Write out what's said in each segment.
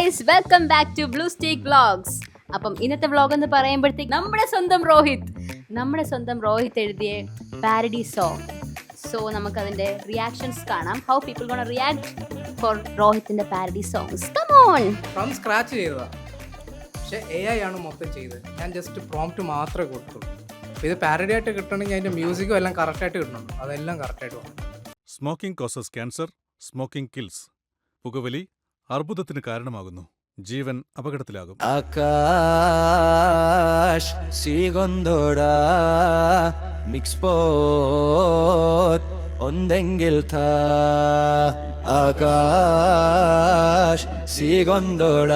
Guys, welcome back to blue stake vlogs. അപ്പം ഇന്നത്തെ vlog എന്ന് പറയുമ്പോഴത്തേക്ക് നമ്മുടെ സ്വന്തം രോഹിത് എഴുതിയ പാരഡി സോങ്. സോ നമുക്കതിന്റെ റിയാക്ഷൻസ് കാണാം. How people gonna react for രോഹിത്തിന്റെ parody songs. Come on. From scratch ചെയ്തതാ, പക്ഷെ AI ആണ് മൊത്തം ചെയ്തത്. ഞാൻ ജസ്റ്റ് പ്രോംപ്റ്റ് മാത്രമേ കൊടുത്തുള്ളൂ. ഇത് പാരഡി ആയിട്ട് കിട്ടണമെങ്കിൽ അതിന്റെ മ്യൂസിക്കും എല്ലാം കറക്റ്റായിട്ട് കിട്ടണം. അതെല്ലാം കറക്റ്റായിട്ട് വന്നു. Smoking causes cancer, smoking kills. പുകവലി അർബുദത്തിന് കാരണമാകുന്നു, ജീവൻ അപകടത്തിലാകും. ആകാശ് ശ്രീഗന്ധോട മിക്സ് പോത് ഒന്നെങ്കിൽ താ. ആകാശ് ശ്രീഗന്ധോട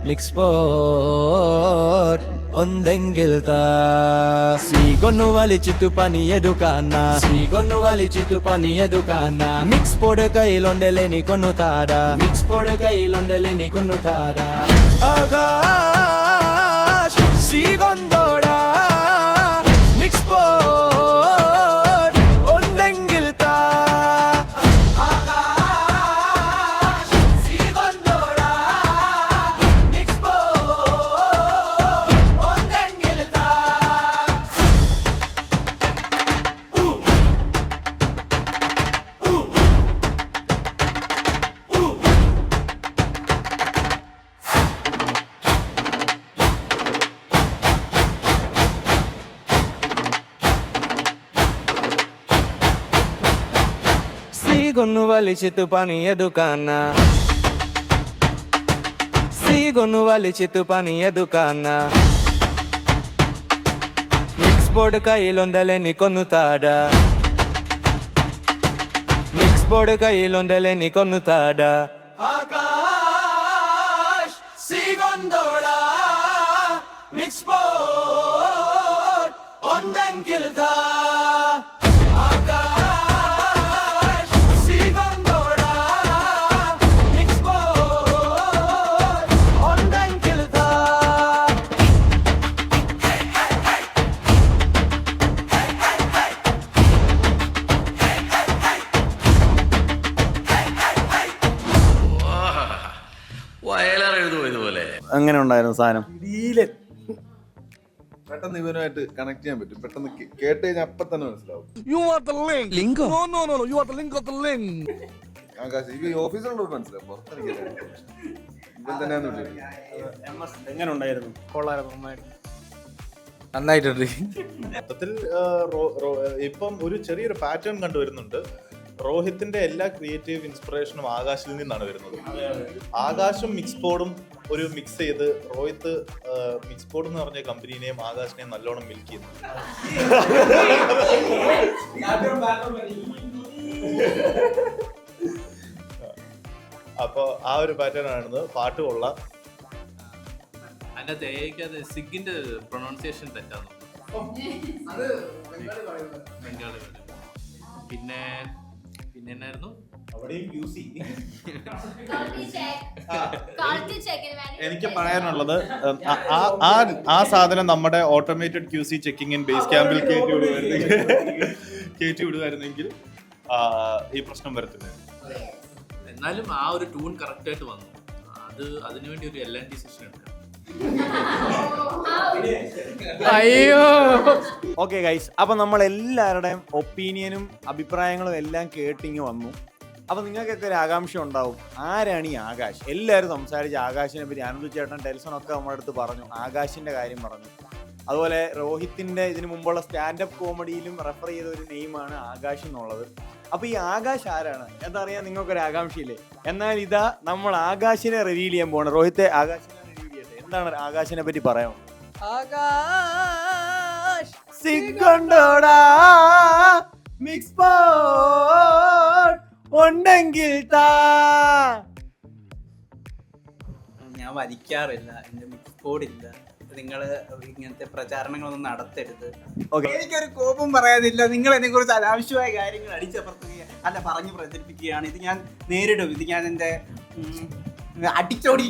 മിക്സ് പോത് ഒന്നെങ്കിൽ താ. శ్రీగొన్ను వలిచితు పని ఎదుకానా, శ్రీగొన్ను వలిచితు పని ఎదుకానా. మిక్స్ పొడి కైలొండలేని కొన్నుతాడా, మిక్స్ పొడి కైలొండలేని కొన్నుతాడా. ఆకాశ్ శ్రీగొందోడా మిక్స్ పొడి ఒందెంగిల్ తా. ఆకాశ్ శ్రీగొందోడా మిక్స్ పొడి ఒందెంగిల్ తా. శ్రీగొన్ను వలిచితు పని ఎదుకానా, శ్రీగొన్ను వలిచితు పని ఎదుకానా. మిక్స్ బోర్డు కైలొందలేని కొన్నుతాడా, మిక్స్ బోర్డు కైలొందలేని కొన్నుతాడా. ఆకాశ్ శ్రీగొందోడా మిక్స్ బోర్డ్ ఒందెంగిల్ తా. വയലാർ എഴുതുമോ ഇതുപോലെ? എങ്ങനെ ഉണ്ടായിരുന്നു സാധനം? പെട്ടെന്ന് ഇവനുമായിട്ട് കണക്ട് ചെയ്യാൻ പറ്റും. പെട്ടെന്ന് കേട്ട് കഴിഞ്ഞാൽ അപ്പൊ തന്നെ മനസ്സിലാവും. ആകാശ് ഈ ഓഫീസിലുള്ളവർ മനസ്സിലാവും, പുറത്തിറങ്ങിയത് ഇവൻ തന്നെയാന്ന് വിളിച്ചത്. എങ്ങനെ ഉണ്ടായിരുന്നു? നന്നായിട്ടുണ്ട്. മൊത്തത്തിൽ ഇപ്പം ഒരു ചെറിയൊരു പാറ്റേൺ കണ്ടുവരുന്നുണ്ട്. രോഹിത്തിന്റെ എല്ലാ ക്രിയേറ്റീവ് ഇൻസ്പിറേഷനും ആകാശിൽ നിന്നാണ് വരുന്നത്. ആകാശും മിക്സ് ബോർഡും ഒരു മിക്സ് ചെയ്ത് രോഹിത്ത് മിക്സ് ബോർഡ് എന്ന് പറഞ്ഞ കമ്പനീനെയും ആകാശിനെയും നല്ലോണം മിൽക്ക് ചെയ്യുന്നു. അപ്പൊ ആ ഒരു പാറ്റേൺ ആണ്. പാട്ട് കൊള്ളാം. അതിന്റെ സിഗിന്റെ പ്രൊണൗൺസിയേഷൻ തെറ്റാന്ന് ബംഗാളി. പിന്നെ എന്നായിരുന്നു എനിക്ക് പറയാനുള്ളത്, ആ സാധനം നമ്മുടെ ഓട്ടോമേറ്റഡ് QC ചെക്കിംഗ് ബേസ് ക്യാമ്പിൽ കയറ്റി വിടുമായിരുന്നെങ്കിൽ ഈ പ്രശ്നം വരത്തില്ല. എന്നാലും ആ ഒരു ട്യൂൺ കറക്റ്റ് ആയിട്ട് വന്നു. അതിനുവേണ്ടി ഒരു LNT സെഷൻ എടുക്കാം. അയ്യോ. ഓക്കെ ഗൈസ്, അപ്പൊ നമ്മൾ എല്ലാവരുടെയും ഒപ്പീനിയനും അഭിപ്രായങ്ങളും എല്ലാം കേട്ടിങ്ങ് വന്നു. അപ്പൊ നിങ്ങൾക്കൊക്കെ ഒരു ആകാംക്ഷ ഉണ്ടാവും, ആരാണ് ഈ ആകാശ്? എല്ലാവരും സംസാരിച്ച് ആകാശിനെ പറ്റി. അനന്തു ചേട്ടൻ, ടെൽസൺ ഒക്കെ നമ്മുടെ അടുത്ത് പറഞ്ഞു, ആകാശിന്റെ കാര്യം പറഞ്ഞു. അതുപോലെ രോഹിത്തിന്റെ ഇതിനു മുമ്പുള്ള സ്റ്റാൻഡപ്പ് കോമഡിയിലും റെഫർ ചെയ്ത ഒരു നെയിമാണ് ആകാശ് എന്നുള്ളത്. അപ്പൊ ഈ ആകാശ് ആരാണ് എന്നറിയാൻ നിങ്ങൾക്കൊരു ആകാംക്ഷയില്ലേ? എന്നാൽ ഇതാ നമ്മൾ ആകാശിനെ റിവീൽ ചെയ്യാൻ പോവാണ്. രോഹിത്തെ, ആകാശിനെ റിവീൽ ചെയ്യട്ടെ. എന്താണ് ആകാശിനെ പറ്റി പറയാൻ? ആകാശ് സിഗൊണ്ടോടാ മിക്സ് ബോർഡ് ഉണ്ടെങ്കിൽ താ. ഞാൻ വലിക്കാറില്ല, എന്റെ മിക്സ് ബോർഡ് ഇല്ല. നിങ്ങൾ ഇങ്ങനത്തെ പ്രചാരണങ്ങളൊന്നും നടത്തരുത്. എനിക്കൊരു കോപം പറയാനില്ല. നിങ്ങൾ എന്നെ കുറിച്ച് അനാവശ്യമായ കാര്യങ്ങൾ അടിച്ചപ്പുറത്തുകയാണ്, അല്ല പറഞ്ഞു പ്രചരിപ്പിക്കുകയാണ്. ഇത് ഞാൻ നേരിടും. ഇത് ഞാൻ എന്റെ അടിച്ചോടി